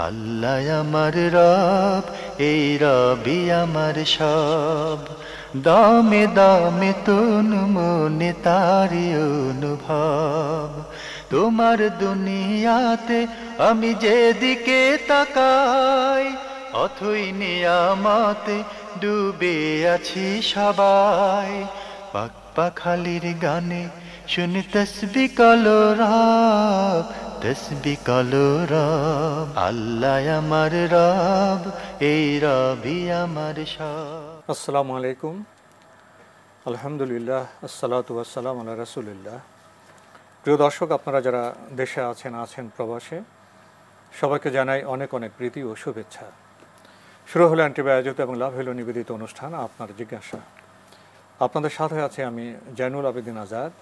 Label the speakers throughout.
Speaker 1: আল্লাহ আমার রব, এই রবি আমার সব। দামে দামে তন মনে তারি অনুভব। তোমার দুনিয়াতে আমি যেদিকে তাকাই, অথই নিয়ামতে ডুবে আছি সবাই। পাক পাখালির গানে শুনি তসবিহ কলরব, তসবিহ কলরব। আল্লাহ আমার রব, এই রবি আমার সব।
Speaker 2: আসসালামু আলাইকুম, আলহামদুলিল্লাহ, আসসালাতু ওয়াসসালাম আলা রাসূলিল্লাহ। প্রিয় দর্শক, আপনারা যারা দেশে আছেন প্রবাসে, সবাইকে জানাই অনেক অনেক প্রীতি ও শুভেচ্ছা। শুরু হলো অ্যান্টিবাই আয়োজিত এবং লাভ হলো নিবেদিত অনুষ্ঠান আপনার জিজ্ঞাসা। আপনাদের সাথে আছে আমি জয়নুল আবেদিন আজাদ,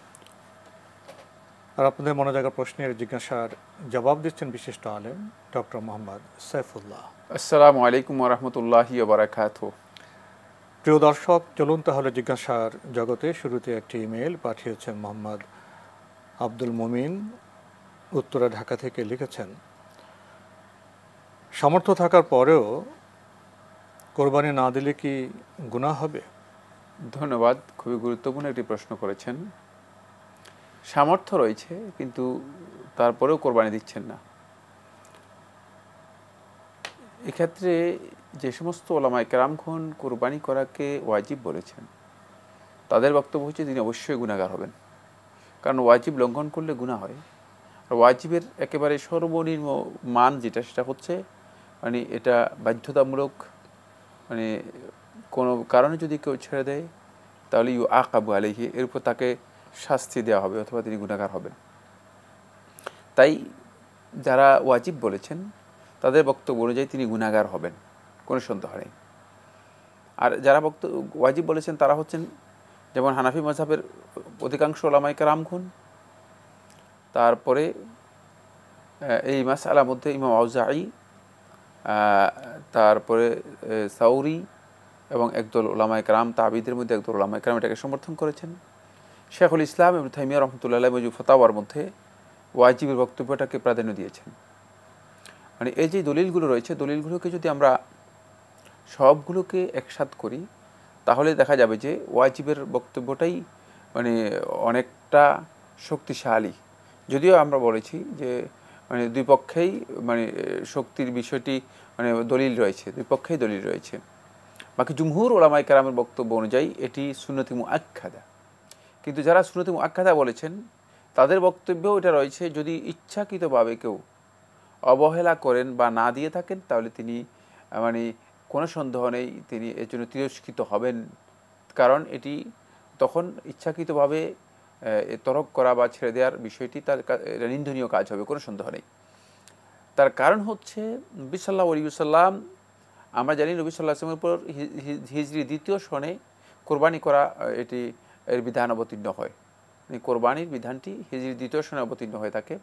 Speaker 2: আর আপনাদের মনোজাগা প্রশ্নের জিজ্ঞাসার জবাব দিচ্ছেন বিশিষ্ট আলেম ডক্টর মোহাম্মদ সাইফুল্লাহ।
Speaker 3: আসসালামু আলাইকুম ওয়া রাহমাতুল্লাহি ওয়া বারাকাতুহু।
Speaker 2: প্রিয় দর্শক, চলুন তাহলে জিজ্ঞাসার জগতে। শুরুতে একটি ইমেল পাঠিয়েছেন মোহাম্মদ আব্দুল মুমিন, উত্তরা ঢাকা থেকে। লিখেছেন, সামর্থ্য থাকার পরেও কোরবানি না দিলে কি গুনাহ হবে?
Speaker 3: ধন্যবাদ, খুবই গুরুত্বপূর্ণ একটি প্রশ্ন করেছেন। সামর্থ্য রয়েছে কিন্তু তারপরেও কোরবানি দিচ্ছেন না। এক্ষেত্রে যে সমস্ত ওলামায়ে কেরামগণ কোরবানি করাকে ওয়াজিব বলেছেন, তাদের বক্তব্য হচ্ছে তিনি অবশ্যই গুনাহগার হবেন, কারণ ওয়াজিব লঙ্ঘন করলে গুনাহ হয়। আর ওয়াজিবের একেবারে সর্বনিম্ন মান যেটা, সেটা হচ্ছে মানে এটা বাধ্যতামূলক। মানে কোনো কারণে যদি কেউ ছেড়ে দেয় তাহলে ইউ আকাবু আলাইহি, এর উপর তাকে শাস্তি দেওয়া হবে অথবা তিনি গুনাহগার হবেন। তাই যারা ওয়াজিব বলেছেন তাদের বক্তব্য অনুযায়ী তিনি গুনাহগার হবেন, কোনো সন্দেহ নেই। আর যারা ওয়াজিব বলেছেন তারা হচ্ছেন যেমন হানাফি মাযহাবের অধিকাংশ ওলামায়ে কেরামগণ, তারপরে এই মাসআলার মধ্যে ইমাম আউজাঈ, তারপরে সাউরি এবং একদল ওলামায়ে কেরাম, তাবিদের মধ্যে একদল ওলামায়ে কেরাম এটাকে সমর্থন করেছেন। শেখুল ইসলাম ইবনে তাইমিয়া রাহমাতুল্লাহি আলাইহি মজমু ফাতাওয়ার মধ্যে ওয়াজিবের বক্তব্যটাকে প্রাধান্য দিয়েছেন। মানে এই যে দলিলগুলো রয়েছে, দলিলগুলোকে যদি আমরা সবগুলোকে একসাথ করি তাহলে দেখা যাবে যে ওয়াজিবের বক্তব্যটাই মানে অনেকটা শক্তিশালী। যদিও আমরা বলেছি যে মানে দুই পক্ষেই মানে শক্তির বিষয়টি মানে দলিল রয়েছে, দুই পক্ষেই দলিল রয়েছে। বাকি জুমহুর ওলামায়ে কেরামের বক্তব্য অনুযায়ী এটি সুন্নতি মুআক্কাদা। কিন্তু যারা সুন্নতি মুআক্কাদা বলেছেন তাদের বক্তব্যেও এটা রয়েছে, যদি ইচ্ছাকৃতভাবে কেউ অবহেলা করেন বা না দিয়ে থাকেন তাহলে তিনি মানে কোনো সন্দেহ নেই তিনি এর জন্য তিরস্কৃত হবেন, কারণ এটি তখন ইচ্ছাকৃতভাবে তরক করা বা ছেড়ে দেওয়ার বিষয়টি তার নিন্দনীয় কাজ হবে, কোনো সন্দেহ নেই। তার কারণ হচ্ছে নবী সাল্লাল্লাহু আলাইহি ওয়াসাল্লাম, আমরা জানি নবী সাল্লাল্লাহু আলাইহি ওয়াসাল্লামের উপর হিজরি ২য় সনে কোরবানি করা এটি এর বিধান অবতীর্ণ হয়। কোরবানির বিধানটি হিজরি ২য় সনে অবতীর্ণ হয়ে থাকে।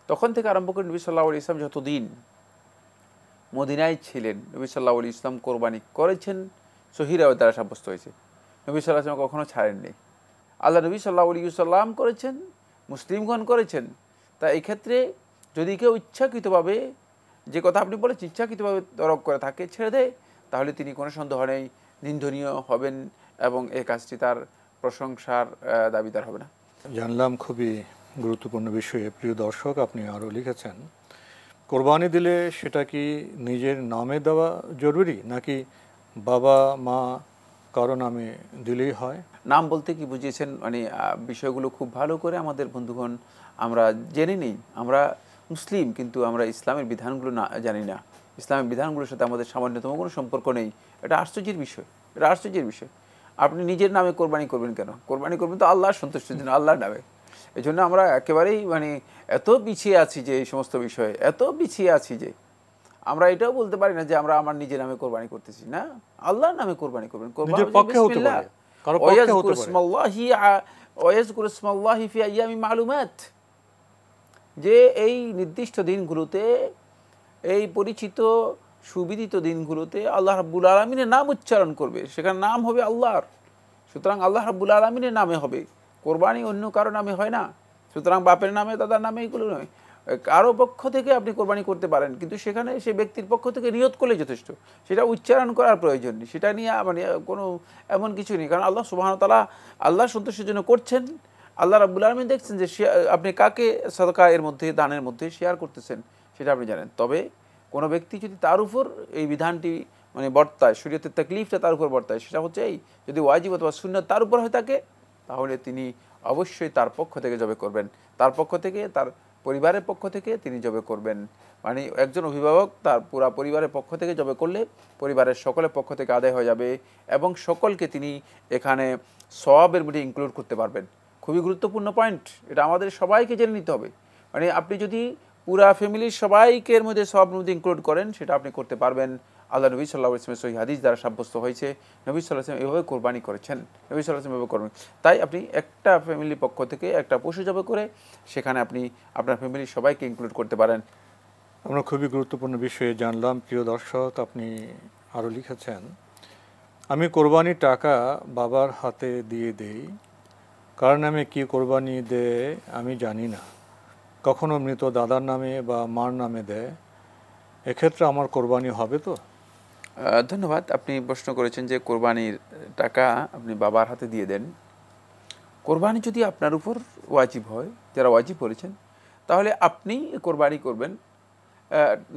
Speaker 3: তখন থেকে আরম্ভ করে নবী সাল্লাল্লাহু আলাইহি ওয়াসাল্লাম যতদিন মদিনায় ছিলেন, নবী সাল্লাল্লাহু আলাইহি ওয়াসাল্লাম কোরবানি করেছেন, সহিহ রিওয়ায়াত দ্বারা সাব্যস্ত হয়েছে। নবী সাল্লাল্লাহু আলাইহি ওয়াসাল্লাম কখনো ছাড়েননি। আল্লাহ নবী সাল্লাল্লাহু আলাইহি ওয়াসাল্লাম করেছেন, মুসলিমগণ করেছেন। তা এই ক্ষেত্রে যদি কেউ ইচ্ছাকৃতভাবে, যে কথা আপনি বলেছেন, ইচ্ছাকৃতভাবে তরক করে থাকে, ছেড়ে দেয়, তাহলে তিনি কোনো সন্দেহ নেই নিন্দনীয় হবেন এবং এই কাজটি তার প্রশংসার দাবিদার হবে না।
Speaker 2: জানলাম খুবই গুরুত্বপূর্ণ বিষয়ে। প্রিয় দর্শক, আপনি আরও লিখেছেন, কোরবানি দিলে সেটা কি নিজের নামে দেওয়া জরুরি নাকি বাবা মা কারো নামে দিলেই হয়?
Speaker 3: নাম বলতে কি বুঝিয়েছেন, মানে বিষয়গুলো খুব ভালো করে আমাদের বন্ধুগণ আমরা জেনে নিই। আমরা মুসলিম কিন্তু আমরা ইসলামের বিধানগুলো না জানি না, ইসলামের বিধানগুলোর সাথে আমাদের সামান্যতম কোনো সম্পর্ক নেই। এটা আশ্চর্যের বিষয়, এটা আশ্চর্যের বিষয়। আপনি নিজের নামে কোরবানি করবেন কেন? কোরবানি করবেন তো আল্লাহর সন্তুষ্টির জন্য, আল্লাহর নামে। এই জন্য আমরা একেবারেই মানে এত পিছিয়ে আছি যে এই সমস্ত বিষয়ে এত পিছিয়ে আছি যে আমরা এটাও বলতে পারি না যে আমরা আমার নিজের নামে কোরবানি করতেছি। না, আল্লাহর নামে কোরবানি করবেন।
Speaker 2: নিজের পক্ষে হতে পারে, কারো পক্ষে হতে
Speaker 3: পারে। যে এই নির্দিষ্ট দিনগুলোতে, এই পরিচিত সুবিদিত দিনগুলোতে আল্লাহ রাব্বুল আলামিনের নাম উচ্চারণ করবে, সেখানে নাম হবে আল্লাহর। সুতরাং আল্লাহ রাব্বুল আলামিনের নামে হবে, কোরবানি অন্য কারো নামে হয় না। সুতরাং বাপের নামে, দাদার নামে এগুলো নয়। কারো পক্ষ থেকে আপনি কোরবানি করতে পারেন, কিন্তু সেখানে সে ব্যক্তির পক্ষ থেকে নিয়ত করলে যথেষ্ট, সেটা উচ্চারণ করার প্রয়োজন নেই, সেটা নিয়ে মানে কোনো এমন কিছু নেই। কারণ আল্লাহ সুবহানাহু ওয়া তাআলা আল্লাহ সন্তুষ্টির জন্য করছেন। আল্লাহ রাব্বুল আলামিন দেখছেন যে আপনি কাকে সাদকা এর মধ্যে, দানের মধ্যে শেয়ার করতেছেন সেটা আপনি জানেন। তবে কোনো ব্যক্তি যদি তার উপর এই বিধানটি মানে বর্তায়, শরীয়তের তাকলিফটা তার উপর বর্তায়, সেটা হচ্ছে এই, যদি ওয়াজিব অথবা সুন্নাত তার উপর হয়ে থাকে, তাহলে তিনি অবশ্যই তার পক্ষ থেকে জবে করবেন, তার পক্ষ থেকে, তার পরিবারের পক্ষ থেকে তিনি জবে করবেন। মানে একজন অভিভাবক তার পুরা পরিবারের পক্ষ থেকে জবে করলে পরিবারের সকলের পক্ষ থেকে আদায় হয়ে যাবে এবং সকলকে তিনি এখানে সওয়াবের মধ্যে ইনক্লুড করতে পারবেন। খুবই গুরুত্বপূর্ণ পয়েন্ট, এটা আমাদের সবাইকে জেনে নিতে হবে। মানে আপনি যদি পুরা ফ্যামিলির সবাইকে এর মধ্যে সওয়াবের মধ্যে ইনক্লুড করেন, সেটা আপনি করতে পারবেন। আল্লাহ নবী সাল্লাল্লাহু আলাইহি ওয়াসাল্লামের সহিহ হাদিস দ্বারা সাব্যস্ত হয়েছে, নবী সাল্লাল্লাহু আলাইহি ওয়াসাল্লাম এভাবে কোরবানি করেছেন, নবী সাল্লাল্লাহু আলাইহি ওয়াসাল্লাম এভাবে করবেন। তাই আপনি একটা ফ্যামিলির পক্ষ থেকে একটা পশু জবে করে সেখানে আপনি আপনার ফ্যামিলির সবাইকে ইনক্লুড করতে পারেন।
Speaker 2: আমরা খুবই গুরুত্বপূর্ণ বিষয়ে জানলাম। প্রিয় দর্শক, আপনি আরও লিখেছেন, আমি কোরবানির টাকা বাবার হাতে দিয়ে দেই, কার নামে কি কোরবানি দেয় আমি জানি না, কখনো মৃত দাদার নামে বা মার নামে দেয়, এক্ষেত্রে আমার কোরবানি হবে তো?
Speaker 3: ধন্যবাদ। আপনি প্রশ্ন করেছেন যে কোরবানির টাকা আপনি বাবার হাতে দিয়ে দেন। কোরবানি যদি আপনার উপর ওয়াজিব হয়, যারা ওয়াজিব করেছেন, তাহলে আপনি কোরবানি করবেন,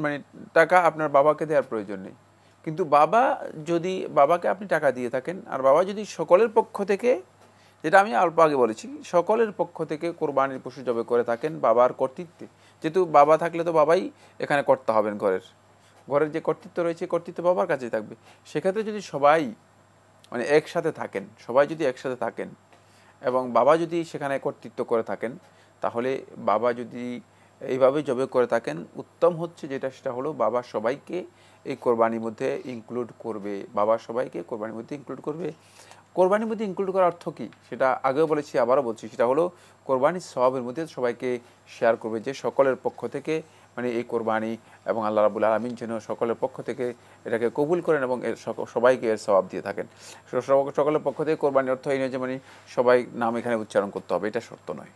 Speaker 3: মানে টাকা আপনার বাবাকে দেওয়ার প্রয়োজন নেই। কিন্তু বাবাকে আপনি টাকা দিয়ে থাকেন, আর বাবা যদি সকলের পক্ষ থেকে, যেটা আমি অল্প আগে বলেছি, সকলের পক্ষ থেকে কোরবানির পশু জবে করে থাকেন বাবার কর্তৃত্বে, যেহেতু বাবা থাকলে তো বাবাই এখানে কর্তা হবেন, ঘরের যে কর্তৃত্ব রয়েছে, কর্তৃত্ব বাবার কাছেই থাকবে। সেক্ষেত্রে যদি সবাই মানে একসাথে থাকেন, এবং বাবা যদি সেখানে কর্তৃত্ব করে থাকেন, তাহলে বাবা যদি এইভাবে জবে করে থাকেন, উত্তম হচ্ছে যেটা, সেটা হলো বাবা সবাইকে এই কোরবানির মধ্যে ইনক্লুড করবে। কোরবানির মধ্যে ইনক্লুড করার অর্থ কী, সেটা আগেও বলেছি, আবারও বলছি, সেটা হলো কোরবানির সওয়াবের মধ্যে সবাইকে শেয়ার করবে, যে সকলের পক্ষ থেকে মানে এই কোরবানি, এবং আল্লাহ রাব্বুল আলামিন যেন সকলের পক্ষ থেকে এটাকে কবুল করেন এবং সবাইকে এর সওয়াব দিয়ে থাকেন। সকলের পক্ষ থেকে কোরবানির অর্থ এই নয় যে মানে সবাই নাম এখানে উচ্চারণ করতে হবে, এটা শর্ত নয়।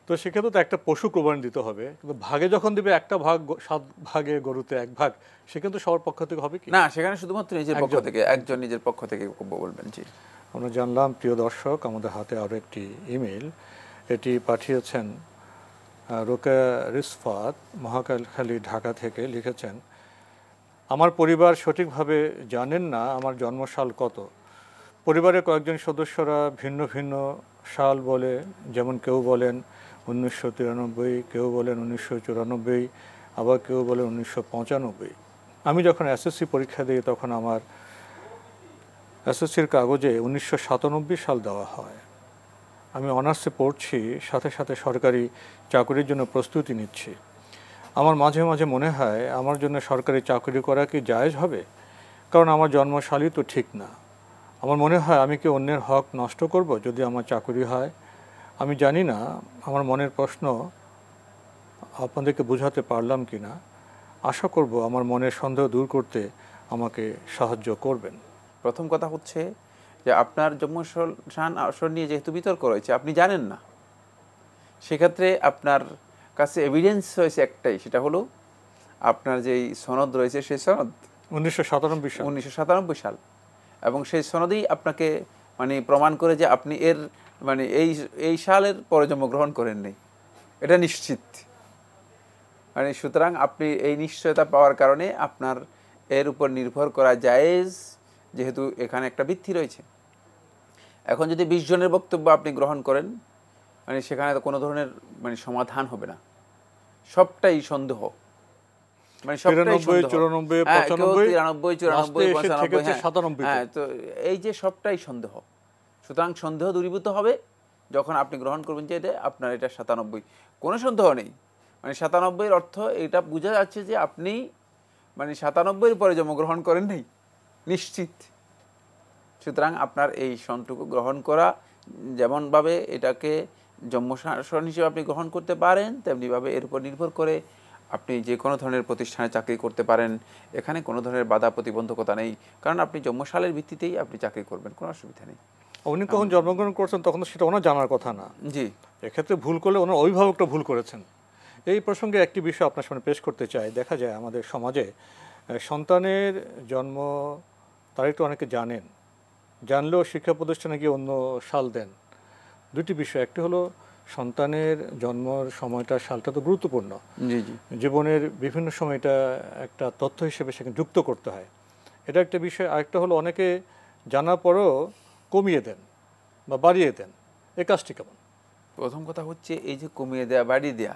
Speaker 2: তো সেক্ষেত্রে তো একটা পশু কোরবানি দিতে হবে, কিন্তু ভাগে যখন দিবে, একটা ভাগ 7 ভাগে গরুতে 1 ভাগ, সে কিন্তু সবার পক্ষ থেকে হবে কি?
Speaker 3: না, সেখানে শুধুমাত্র নিজের পক্ষ থেকে, একজন নিজের পক্ষ থেকে বলবেন। জি,
Speaker 2: আমরা জানলাম। প্রিয় দর্শক, আমাদের হাতে আরও একটি ইমেল, এটি পাঠিয়েছেন রোকেয়া রিসফাত, মহাখালী, ঢাকা থেকে। লিখেছেন, আমার পরিবার সঠিকভাবে জানেন না আমার জন্মসাল কত। পরিবারের কয়েকজন সদস্যরা ভিন্ন ভিন্ন সাল বলে, যেমন কেউ বলেন 1993, কেউ বলেন 1994, আবার কেউ বলেন 1995। আমি যখন এসএসসি পরীক্ষা দিই, তখন আমার এসএসসির কাগজে 1997 সাল দেওয়া হয়। আমি অনার্সে পড়ছি, সাথে সাথে সরকারি চাকরির জন্য প্রস্তুতি নিচ্ছি। আমার মাঝে মাঝে মনে হয়, আমার জন্য সরকারি চাকরি করা কি জায়েজ হবে? কারণ আমার জন্মসালই তো ঠিক না। আমার মনে হয় আমি কি অন্যের হক নষ্ট করব যদি আমার চাকরি হয়? আমি জানি না, আমার মনের প্রশ্ন আপনাদেরকে বোঝাতে পারলাম কি না। আশা করব আমার মনের সন্দেহ দূর করতে আমাকে সাহায্য করবেন।
Speaker 3: প্রথম কথা হচ্ছে যে আপনার জন্মস্থান আসন নিয়ে যেহেতু বিতর্ক রয়েছে, আপনি জানেন না, সেক্ষেত্রে আপনার কাছে এভিডেন্স হয়েছে একটাই, সেটা হলো আপনার যেই সনদ রয়েছে, সেই সনদ
Speaker 2: 1997
Speaker 3: সাল, এবং সেই সনদেই আপনাকে মানে প্রমাণ করে যে আপনি এর মানে এই সালের পরে জন্মগ্রহণ করেননি, এটা নিশ্চিত। মানে সুতরাং আপনি এই নিশ্চয়তা পাওয়ার কারণে আপনার এর উপর নির্ভর করা জায়েজ, যেহেতু এখানে একটা ভিত্তি রয়েছে। এখন যদি 20 জনের বক্তব্য আপনি গ্রহণ করেন, মানে সেখানে তো কোনো ধরনের মানে সমাধান হবে না, সবটাই সন্দেহ, মানে সবটাই
Speaker 2: 93, 94,
Speaker 3: 95, হ্যাঁ, তো এই যে সবটাই সন্দেহ। সুতরাং সন্দেহ দূরীভূত হবে যখন আপনি গ্রহণ করবেন যে এটা আপনার, এটা 97, কোনো সন্দেহ নেই। মানে 97-এর অর্থ এটা বোঝা যাচ্ছে যে আপনি মানে 97-এর পরে জন্মগ্রহণ করেন নাই, নিশ্চিত। সুতরাং আপনার এই সনটুকু গ্রহণ করা, যেমনভাবে এটাকে জন্মসন হিসেবে আপনি গ্রহণ করতে পারেন, তেমনিভাবে এর উপর নির্ভর করে আপনি যে কোনো ধরনের প্রতিষ্ঠানে চাকরি করতে পারেন। এখানে কোনো ধরনের বাধা প্রতিবন্ধকতা নেই, কারণ আপনি জন্মসালের ভিত্তিতেই আপনি চাকরি করবেন, কোনো অসুবিধা নেই।
Speaker 2: উনি কখন জন্মগ্রহণ করছেন তখন তো সেটা ওনার জানার কথা না।
Speaker 3: জি,
Speaker 2: এক্ষেত্রে ভুল করলে ওনার অভিভাবকটা ভুল করেছেন। এই প্রসঙ্গে একটি বিষয় আপনার সামনে পেশ করতে চাই। দেখা যায় আমাদের সমাজে সন্তানের জন্ম তারা একটু অনেকে জানলেও শিক্ষা প্রতিষ্ঠানে গিয়ে অন্য সাল দেন। দুটি বিষয়, একটি হলো সন্তানের জন্মের সময়টা, সালটা তো গুরুত্বপূর্ণ,
Speaker 3: জি জি
Speaker 2: জীবনের বিভিন্ন সময় এটা একটা তথ্য হিসেবে সেখানে যুক্ত করতে হয়, এটা একটা বিষয়। আরেকটা হলো অনেকে জানার পরেও কমিয়ে দেন বা বাড়িয়ে দেন, এই কাজটি কেমন?
Speaker 3: প্রথম কথা হচ্ছে এই যে কমিয়ে দেয়া বাড়িয়ে দেয়া,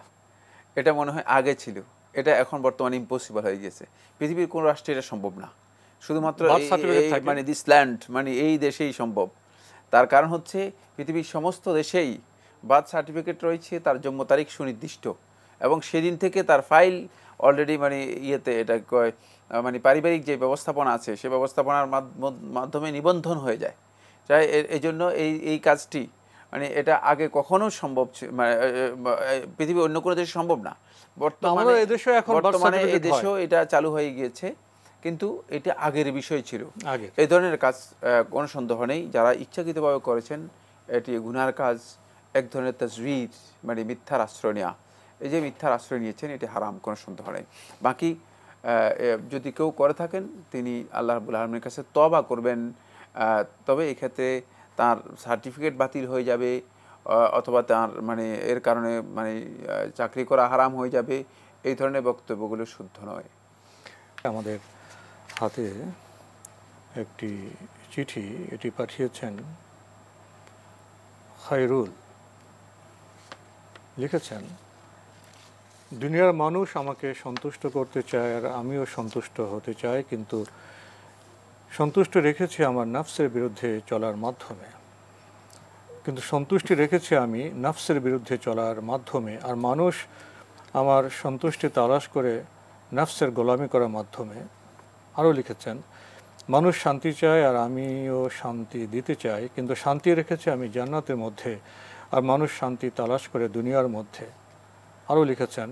Speaker 3: এটা মনে হয় আগে ছিল, এটা এখন বর্তমানে ইম্পসিবল হয়ে গেছে। পৃথিবীর কোনো রাষ্ট্রে এটা সম্ভব না, শুধুমাত্র মানে দিস ল্যান্ড, মানে এই দেশেই সম্ভব। তার কারণ হচ্ছে পৃথিবীর সমস্ত দেশেই বার্থ সার্টিফিকেট রয়েছে, তার জন্ম তারিখ সুনির্দিষ্ট, এবং সেদিন থেকে তার ফাইল অলরেডি মানে ইয়েতে এটা মানে পারিবারিক যে ব্যবস্থাপনা আছে সে ব্যবস্থাপনার মাধ্যমে নিবন্ধন হয়ে যায়। তাই এই জন্য এই কাজটি মানে এটা আগে কখনো সম্ভব মানে পৃথিবীর অন্য কোনো দেশে সম্ভব না। বর্তমানে এই দেশেও এটা চালু হয়ে গিয়েছে, কিন্তু এটা আগের বিষয় ছিল। এই ধরনের কাজ কোনো সন্দেহ নেই, যারা ইচ্ছাকৃতভাবে করেছেন এটি গুনার কাজ, এক ধরনের তাজউইর মানে মিথ্যার আশ্রয় নেওয়া। এই যে মিথ্যার আশ্রয় নিয়েছেন এটি হারাম, কোনো সন্দেহ নেই। বাকি যদি কেউ করে থাকেন তিনি আল্লাহ রাব্বুল আলামিনের কাছে তওবা করবেন, তবে এক্ষেত্রে তার সার্টিফিকেট বাতিল হয়ে যাবে, অথবা তার মানে এর কারণে মানে চাকরি করা হারাম হয়ে যাবে, এই ধরনের বক্তব্যগুলো শুদ্ধ নয়।
Speaker 2: আমাদের হাতে একটি চিঠি, এটি পাঠিয়েছেন খায়রুল। লিখেছেন, দুনিয়ার মানুষ আমাকে সন্তুষ্ট করতে চায় আর আমিও সন্তুষ্ট হতে চাই, কিন্তু সন্তুষ্ট রেখেছি আমার নফসের বিরুদ্ধে চলার মাধ্যমে। আমি নফসের বিরুদ্ধে চলার মাধ্যমে, আর মানুষ আমার সন্তুষ্টি তালাশ করে নফসের গোলামি করার মাধ্যমে। আরও লিখেছেন, মানুষ শান্তি চায় আর আমিও শান্তি দিতে চাই, কিন্তু শান্তি রেখেছে আমি জান্নাতের মধ্যে, আর মানুষ শান্তি তালাশ করে দুনিয়ার মধ্যে। আরও লিখেছেন,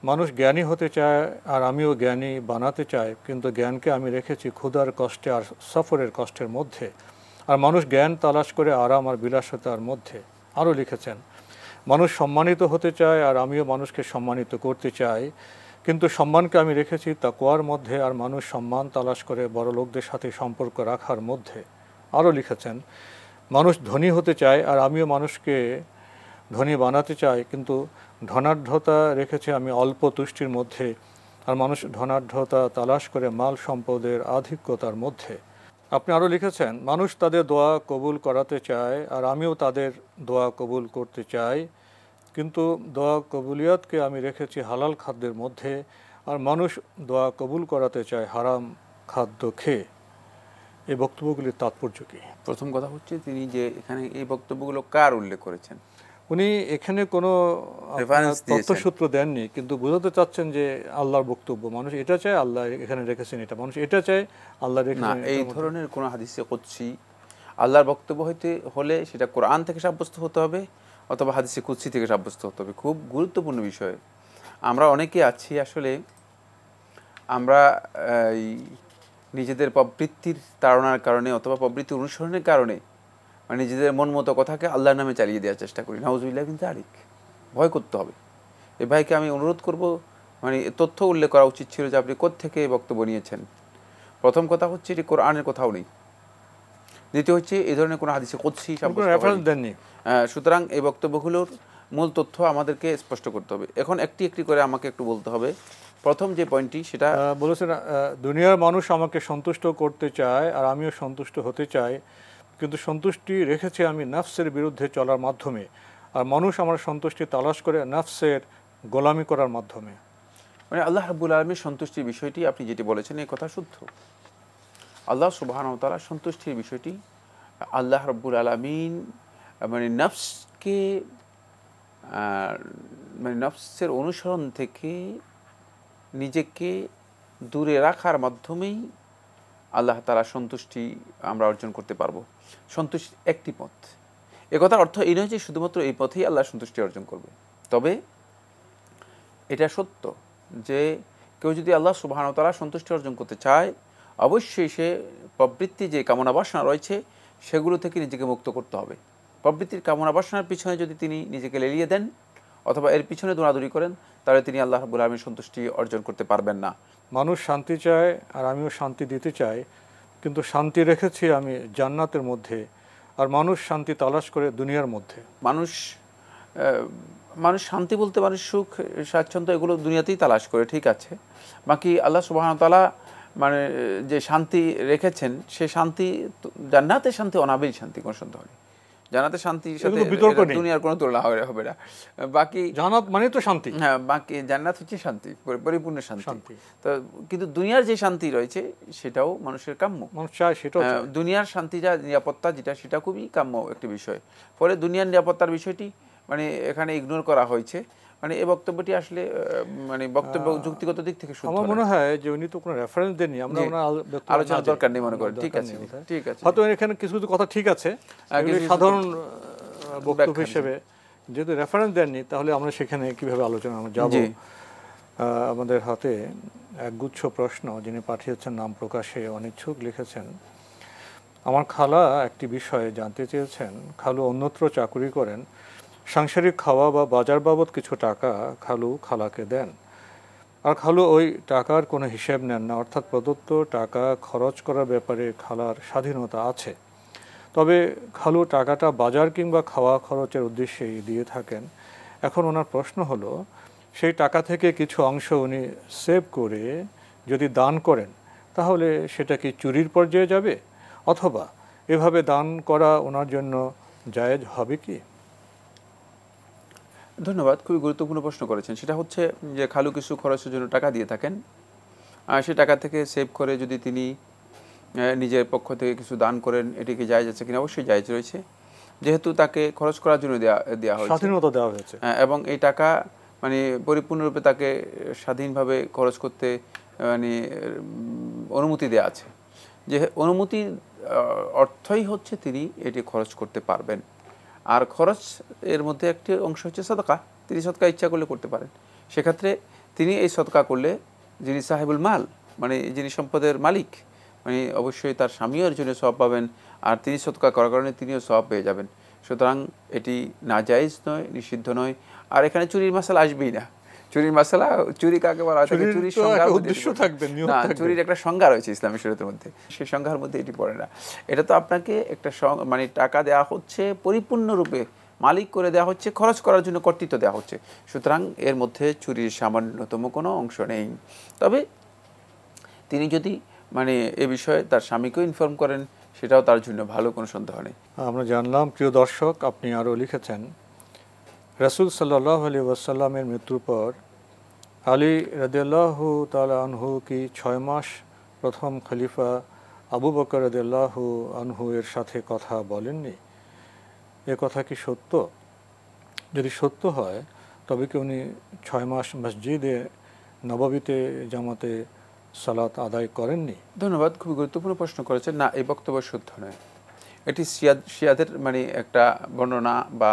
Speaker 2: মানুষ জ্ঞানী হতে চায় আর আমিও জ্ঞানী বানাতে চাই, কিন্তু জ্ঞানকে আমি রেখেছি ক্ষুধার কষ্টে আর সফরের কষ্টের মধ্যে, আর মানুষ জ্ঞান তালাশ করে আরাম আর বিলাসিতার মধ্যে। আরও লিখেছেন, মানুষ সম্মানিত হতে চায় আর আমিও মানুষকে সম্মানিত করতে চাই, কিন্তু সম্মানকে আমি রেখেছি তাকওয়ার মধ্যে, আর মানুষ সম্মান তালাশ করে বড় লোকদের সাথে সম্পর্ক রাখার মধ্যে। আরও লিখেছেন, মানুষ ধনী হতে চায় আর আমিও মানুষকে ধনী বানাতে চাই, কিন্তু ধনাঢ্যতা রেখেছে আমি অল্প তুষ্টির মধ্যে, আর মানুষ ধনাঢ্যতা তালাশ করে মাল সম্পদের আধিক্যতার মধ্যে। আপনি আরও লিখেছেন, মানুষ তাদের দোয়া কবুল করাতে চায় আর আমিও তাদের দোয়া কবুল করতে চাই, কিন্তু দোয়া কবুলিয়াতকে আমি রেখেছি হালাল খাদ্যের মধ্যে, আর মানুষ দোয়া কবুল করাতে চায় হারাম খাদ্য খেয়ে। এই বক্তব্যগুলির তাৎপর্য কী?
Speaker 3: প্রথম কথা হচ্ছে তিনি যে এখানে এই বক্তব্যগুলো কার উল্লেখ করেছেন,
Speaker 2: উনি এখানে কোনো তথ্যসূত্র দেননি, কিন্তু বোঝাতে চাচ্ছেন যে আল্লাহর বক্তব্য, মানুষ এটা চায় আল্লাহ এখানে রেখেছেন, এটা মানুষ এটা চায় আল্লাহ রেখেছেন।
Speaker 3: এই ধরনের কোনো হাদিসে কুদসি আল্লাহর বক্তব্য হলে সেটা কোরআন থেকে সাব্যস্ত হতে হবে অথবা হাদিসে কুদসি থেকে সাব্যস্ত হতে হবে। খুব গুরুত্বপূর্ণ বিষয়। আমরা অনেকে আছি আসলে আমরা নিজেদের প্রবৃত্তির তাড়নার কারণে অথবা প্রবৃত্তি অনুসরণের কারণে মানে নিজেদের মন মতো কথাকে আল্লাহর নামে চালিয়ে দেওয়ার চেষ্টা করি। নাউজুবিল্লাহ বিন যালিক। ভয় করতে হবে। এই ভাইকে আমি অনুরোধ করব, মানে তথ্য উল্লেখ করা উচিত ছিল যে আপনি কোত্থেকে এই বক্তব্য নিয়েছেন। প্রথম কথা হচ্ছে এটি কোরআনের কোথাও নেই। দ্বিতীয় হচ্ছে এই ধরনের কোনো হাদিসে কুদসি দেননি। সুতরাং এই বক্তব্যগুলোর মূল তথ্য আমাদেরকে স্পষ্ট করতে হবে। এখন একটি একটি করে আমাকে একটু বলতে হবে। প্রথম যে পয়েন্টটি সেটা
Speaker 2: বলেছেন, দুনিয়ার মানুষ আমাকে সন্তুষ্ট করতে চায় আর আমিও সন্তুষ্ট হতে চাই, কিন্তু সন্তুষ্টি রেখেছে আমি নফসের বিরুদ্ধে চলার মাধ্যমে, আর মানুষ আমার সন্তুষ্টি তালাশ করে নফসের গোলামি করার মাধ্যমে।
Speaker 3: মানে আল্লাহ রাব্বুল আলামিনের সন্তুষ্টির বিষয়টি আপনি যেটি বলেছেন এই কথা শুদ্ধ। আল্লাহ সুবহানাহু ওয়া তাআলা সন্তুষ্টির বিষয়টি আল্লাহ রাব্বুল আলামিন মানে নফসকে মানে নফসের অনুসরণ থেকে নিজেকে দূরে রাখার মাধ্যমেই আল্লাহ তাআলা সন্তুষ্টি আমরা অর্জন করতে পারবো। সন্তুষ্টির একটি পথ। একথার অর্থ এই নয় যে শুধুমাত্র এই পথেই আল্লাহ সন্তুষ্টি অর্জন করবে। তবে এটা সত্য যে কেউ যদি আল্লাহ সুবহানাহু ওয়া তাআলা সন্তুষ্টি অর্জন করতে চায় অবশ্যই সে প্রবৃত্তি যে কামনা বাসনা রয়েছে সেগুলো থেকে নিজেকে মুক্ত করতে হবে। প্রবৃত্তির কামনা বাসনার পিছনে যদি তিনি নিজেকে লেলিয়ে দেন অথবা এর পিছনে দৌড়াদৌড়ি করেন তাহলে তিনি আল্লাহ রাব্বুল আলামিনের সন্তুষ্টি অর্জন করতে পারবেন না।
Speaker 2: মানুষ শান্তি চায় আর আমিও শান্তি দিতে চাই, কিন্তু শান্তি রেখেছি আমি জান্নাতের মধ্যে, আর মানুষ শান্তি তালাশ করে দুনিয়ার মধ্যে।
Speaker 3: মানুষ শান্তি বলতে মানুষ সুখ স্বাচ্ছন্দ্য এগুলো দুনিয়াতেই তালাশ করে, ঠিক আছে। বাকি আল্লাহ সুবহানাহু ওয়া তাআলা মানে যে শান্তি রেখেছেন সে শান্তি জান্নাতের শান্তি অনাবিল শান্তি, কোনো সন্দেহ নেই। জান্নাতের শান্তির সাথে দুনিয়ার কোনো তুলনা হবে না। বাকি
Speaker 2: জান্নাত মানে তো শান্তি,
Speaker 3: হ্যাঁ, বাকি জান্নাত হচ্ছে শান্তি, পরিপূর্ণ শান্তি। তো কিন্তু দুনিয়ার যে শান্তি রয়েছে সেটাও মানুষের কাম্য,
Speaker 2: মানুষ চায় সেটাও।
Speaker 3: দুনিয়ার শান্তি যা নিরাপত্তা যেটা, সেটা খুবই কাম্য একটি বিষয়। ফলে দুনিয়ার নিরাপত্তার বিষয়টি মানে এখানে ইগনোর করা হয়েছে। মানে এই বক্তব্যটি আসলে মানে বক্তব্য যুক্তিগত দিক থেকে শুদ্ধ।
Speaker 2: আমার মনে হয় যে উনি তো কোনো রেফারেন্স দেননি, আমরা
Speaker 3: আলোচনার দরকার নেই মনে করি। ঠিক আছে, ঠিক আছে।
Speaker 2: হয়তো এখানে কিছু কিছু কথা ঠিক আছে সাধারণ বক্তব্য হিসেবে, যেহেতু রেফারেন্স দেননি তাহলে আমরা সেখানে কিভাবে আলোচনা যাব। আমাদের হাতে একগুচ্ছ প্রশ্ন, যিনি পাঠিয়েছেন নাম প্রকাশে অনিচ্ছুক, লিখেছেন, আমার খালা একটি বিষয়ে জানতে চেয়েছেন। খালু অন্যত্র চাকুরি করেন, সাংসারিক খাওয়া বা বাজার বাবদ কিছু টাকা খালু খালাকে দেন, আর খালু ওই টাকার কোনো হিসেব নেন না, অর্থাৎ প্রদত্ত টাকা খরচ করার ব্যাপারে খালার স্বাধীনতা আছে। তবে খালু টাকাটা বাজার কিংবা খাওয়া খরচের উদ্দেশ্যেই দিয়ে থাকেন। এখন ওনার প্রশ্ন হলো, সেই টাকা থেকে কিছু অংশ উনি সেভ করে যদি দান করেন তাহলে সেটা কি চুরির পর্যায়ে যাবে, অথবা এভাবে দান করা ওনার জন্য জায়েজ হবে কি?
Speaker 3: ধন্যবাদ, খুবই গুরুত্বপূর্ণ প্রশ্ন করেছেন। সেটা হচ্ছে যে খালু কিছু খরচের জন্য টাকা দিয়ে থাকেন, আর সে টাকা থেকে সেভ করে যদি তিনি নিজের পক্ষ থেকে কিছু দান করেন, এটিকে জায়েজ আছে কিনা? অবশ্যই জায়েজ রয়েছে, যেহেতু তাকে খরচ করার জন্য দেওয়া হয়েছে,
Speaker 2: স্বাধীনতা দেওয়া হয়েছে,
Speaker 3: এবং এই টাকা মানে পরিপূর্ণরূপে তাকে স্বাধীনভাবে খরচ করতে মানে অনুমতি দেওয়া আছে। যে অনুমতির অর্থই হচ্ছে তিনি এটি খরচ করতে পারবেন। আর খরচ এর মধ্যে একটি অংশ হচ্ছে সদকা। তিনি সদকা ইচ্ছা করলে করতে পারেন। সেক্ষেত্রে তিনি এই সদকা করলে যিনি সাহেবুল মাল, মানে যিনি সম্পদের মালিক, মানে অবশ্যই তার স্বামীও এর জন্য সওয়াব পাবেন, আর তিনি সদকা করার কারণে তিনিও সওয়াব পেয়ে যাবেন। সুতরাং এটি নাজায়েজ নয়, নিষিদ্ধ নয়। আর এখানে চুরির মাসালা আসবেই না। চুরির মাসালা, চুরি কাকে বলা হয়? চুরির সংজ্ঞা, উদ্দেশ্য থাকবে না, চুরির একটা সংজ্ঞা রয়েছে ইসলামী শরীয়তের মধ্যে, সেই সংজ্ঞার মধ্যে এটি পড়ে না। এটা তো আপনাকে একটা মানে টাকা দেওয়া হচ্ছে পরিপূর্ণরূপে মালিক করে দেওয়া হচ্ছে, খরচ করার জন্য কর্তৃত্ব দেওয়া হচ্ছে। সুতরাং এর মধ্যে চুরির সামান্যতম কোনো অংশ নেই। তবে তিনি যদি মানে এ বিষয়ে তার স্বামীকেও ইনফর্ম করেন, সেটাও তার জন্য ভালো, কোনো সন্দেহ নেই।
Speaker 2: আমরা জানলাম। প্রিয় দর্শক, আপনি আরও লিখেছেন, রাসূল সাল্লাল্লাহু আলাইহি ওয়াসাল্লামের মৃত্যুর পর আলী রাদিয়াল্লাহু তাআলা আনহু কি 6 মাস প্রথম খলিফা আবু বকর রাদিয়াল্লাহু আনহু এর সাথে কথা বলেননি? এ কথা কি সত্য? যদি সত্য হয় তবে কি উনি 6 মাস মসজিদে নববীতে জামাতে সালাত আদায় করেননি?
Speaker 3: ধন্যবাদ, খুবই গুরুত্বপূর্ণ প্রশ্ন করেছেন। না, এই বক্তব্য সত্য নয়। এটি শিয়াদের মানে একটা বর্ণনা বা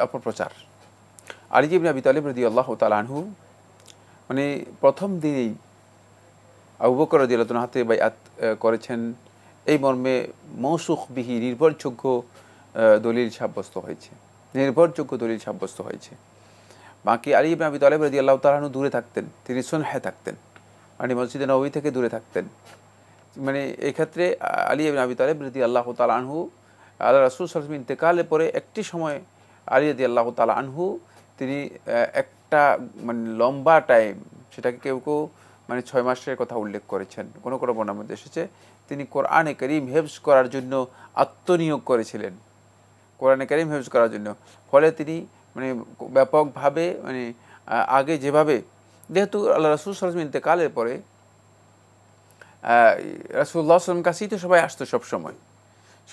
Speaker 3: অপপ্রচার। আলী ইবনে আবি তালিব রাদিয়াল্লাহু তাআলা আনহু মানে প্রথম দিনেই আবু বকর রাদিয়াল্লাহু তাআলার হাতে বাইআত করেছেন, এই মর্মে মৌসুখ বিহি, নির্ভরযোগ্য দলিল সাব্যস্ত হয়েছে, নির্ভরযোগ্য দলিল সাব্যস্ত হয়েছে। বাকি আলী ইবনে আবি তালিব রাদিয়াল্লাহু তাআলা আনহু দূরে থাকতেন, তিনি সুনহে থাকতেন, মানে মসজিদে নববী থেকে দূরে থাকতেন। মানে এই ক্ষেত্রে আলী ইবনে আবি তালিব রাদিয়াল্লাহু তাআলা আনহু আল্লাহ রাসূল সাল্লাল্লাহু আলাইহি ওয়াসাল্লাম ইন্তেকালের পরে একটি সময় আলী রাদিয়াল্লাহু তাআলা আনহু তিনি একটা মানে লম্বা টাইম, সেটাকে কেউ কেউ মানে 6 মাসের কথা উল্লেখ করেছেন, কোনো কোনো বর্ণনার মধ্যে এসেছে, তিনি কোরআনে কারীম হেফজ করার জন্য আত্মনিয়োগ করেছিলেন, কোরআনে কারীম হেফজ করার জন্য। ফলে তিনি মানে ব্যাপকভাবে মানে আগে যেভাবে, যেহেতু আল্লাহ রাসূল সাল্লাল্লাহু আলাইহি ওয়াসাল্লাম ইন্তেকালের পরে রাসূলুল্লাহ সাল্লাল্লাহু আলাইহি ওয়াসাল্লাম কাছেই তো সবাই আসতো, সবসময়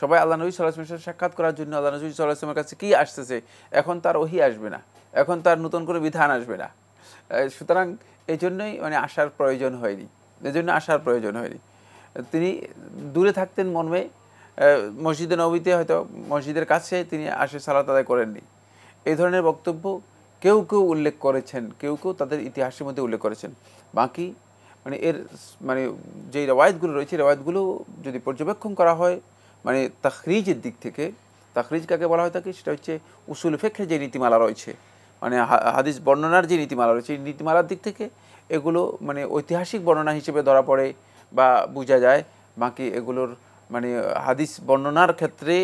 Speaker 3: সবাই আল্লাহ নবী সাল্লাল্লাহু আলাইহি ওয়াসাল্লামের সাথে সাক্ষাৎ করার জন্য আল্লাহ নবী সাল্লাল্লাহু আলাইহি ওয়াসাল্লামের কাছে কী আসতেছে, এখন তার ওহী আসবে না, এখন তার নতুন করে বিধান আসবে না। সুতরাং এই জন্যই মানে আসার প্রয়োজন হয়নি, এজন্য আসার প্রয়োজন হয়নি। তিনি দূরে থাকতেন মর্মে মসজিদে নববীতে হয়তো মসজিদের কাছে তিনি আসে সালাত আদায় করেননি, এই ধরনের বক্তব্য কেউ কেউ উল্লেখ করেছেন, কেউ কেউ তাদের ইতিহাসের মধ্যে উল্লেখ করেছেন। বাকি মানে এর মানে যেই রওয়ায়াতগুলো রয়েছে, রওয়ায়াতগুলো যদি পর্যবেক্ষণ করা হয় মানে তাখরিজের দিক থেকে, তাখরিজ কাকে বলা হয় থাকে, সেটা হচ্ছে উসুল ফিকহের যে নীতিমালা রয়েছে, মানে হাদিস বর্ণনার যে নীতিমালা রয়েছে এই নীতিমালার দিক থেকে এগুলো মানে ঐতিহাসিক বর্ণনা হিসেবে ধরা পড়ে বা বোঝা যায়। বাকি এগুলোর মানে হাদিস বর্ণনার ক্ষেত্রে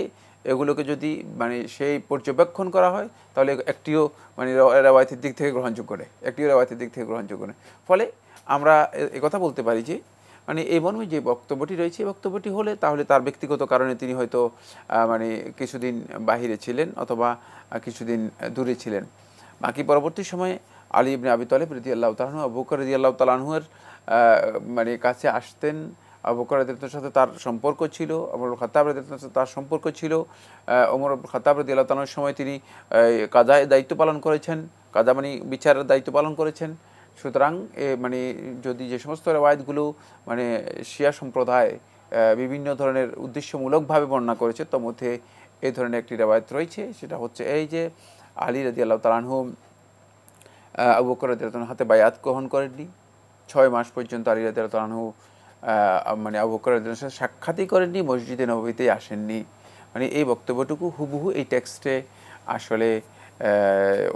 Speaker 3: এগুলোকে যদি মানে সেই পর্যবেক্ষণ করা হয় তাহলে একটিও মানে রেওয়ায়তের দিক থেকে গ্রহণযোগ্য নেই, একটিও রেওয়ায়তের দিক থেকে গ্রহণযোগ্য নেই। ফলে আমরা একথা বলতে পারি যে মানে এই মর্মে যে বক্তব্যটি রয়েছে এই বক্তব্যটি হলে তাহলে তার ব্যক্তিগত কারণে তিনি হয়তো মানে কিছুদিন বাহিরে ছিলেন অথবা কিছুদিন দূরে ছিলেন। বাকি পরবর্তী সময়ে আলী ইবনে আবি তালেব রাদিয়াল্লাহু তাআলা আনহু, আবু বকর রাদিয়াল্লাহু তাআলা আনহুর মানে কাছে আসতেন। আবু বকর রাদিয়াল্লাহু তাআলার সাথে তার সম্পর্ক ছিল, ওমর ইবনে খাত্তাব রাদিয়াল্লাহু তাআলার সাথে তার সম্পর্ক ছিল। ওমর ইবনে খাত্তাব রাদিয়াল্লাহু তাআলার সময় তিনি কাযায়ের দায়িত্ব পালন করেছেন, কাযা মানে বিচারের দায়িত্ব পালন করেছেন। সুতরাং মানে যদি যে সমস্ত রেওয়ায়েতগুলো মানে শিয়া সম্প্রদায় বিভিন্ন ধরনের উদ্দেশ্যমূলকভাবে বর্ণনা করেছে তার মধ্যে এই ধরনের একটি রেওয়ায়েত রয়েছে, সেটা হচ্ছে এই যে আলী রাদিয়াল্লাহু তাআলা আনহু আবু বকর রাদিয়াল্লাহু তাআলার হাতে বায়াত গ্রহণ করেননি, 6 মাস পর্যন্ত আলী রাদিয়াল্লাহু তাআলা আনহু মানে আবু বকর রাদিয়াল্লাহু তাআলার সাথে সাক্ষাৎই করেননি, মসজিদে নববীতেই আসেননি। মানে এই বক্তব্যটুকু হুবহু এই টেক্সটে আসলে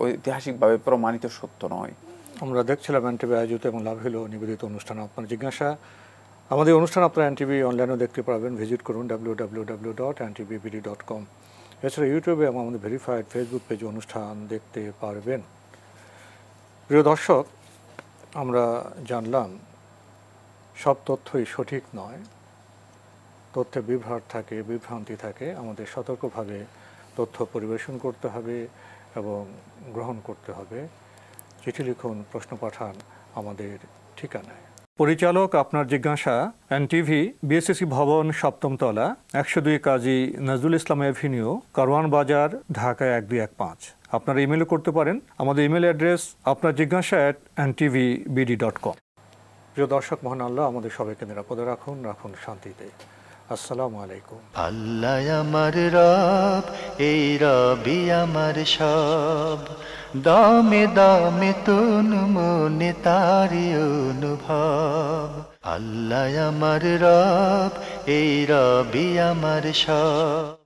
Speaker 3: ঐতিহাসিকভাবে প্রমাণিত সত্য নয়।
Speaker 2: আমরা দেখছিলাম এনটিভি আয়োজিত এবং লাভ হলো নিবেদিত অনুষ্ঠান। আপনার জিজ্ঞাসা, আমাদের অনুষ্ঠান আপনারা এনটিভি অনলাইনেও দেখতে পারবেন, ভিজিট করুন www.ntvbd.com। এছাড়া ইউটিউবে এবং আমাদের ভেরিফাইড ফেসবুক পেজে অনুষ্ঠান দেখতে পারবেন। প্রিয় দর্শক, আমরা জানলাম সব তথ্যই সঠিক নয়, তথ্যে বিভ্রাট থাকে, বিভ্রান্তি থাকে। আমাদের সতর্কভাবে তথ্য পরিবেশন করতে হবে এবং গ্রহণ করতে হবে। চিঠি লিখুন, প্রশ্ন পাঠান আমাদের ঠিকানায়। পরিচালক আপনার জিজ্ঞাসা, এনটিভি, বিএসসি ভবন, 7ম তলা, 102 কাজী নজরুল ইসলাম এভিনিউ, কারওয়ান বাজার, ঢাকা 1215। আপনারা ইমেলও করতে পারেন। আমাদের ইমেল অ্যাড্রেস আপনার জিজ্ঞাসা @ntvbd.com। প্রিয় দর্শক, মহান আল্লাহ আমাদের সবাইকে নিরাপদে রাখুন, রাখুন শান্তিতে। আসসালামু আলাইকুম।
Speaker 1: আল্লাহ আমার রব, এই রবি আমার সব, দামে দামে তুন মনে তারি অনুভব। আল্লাহ আমার রব, এই রবি আমার সব।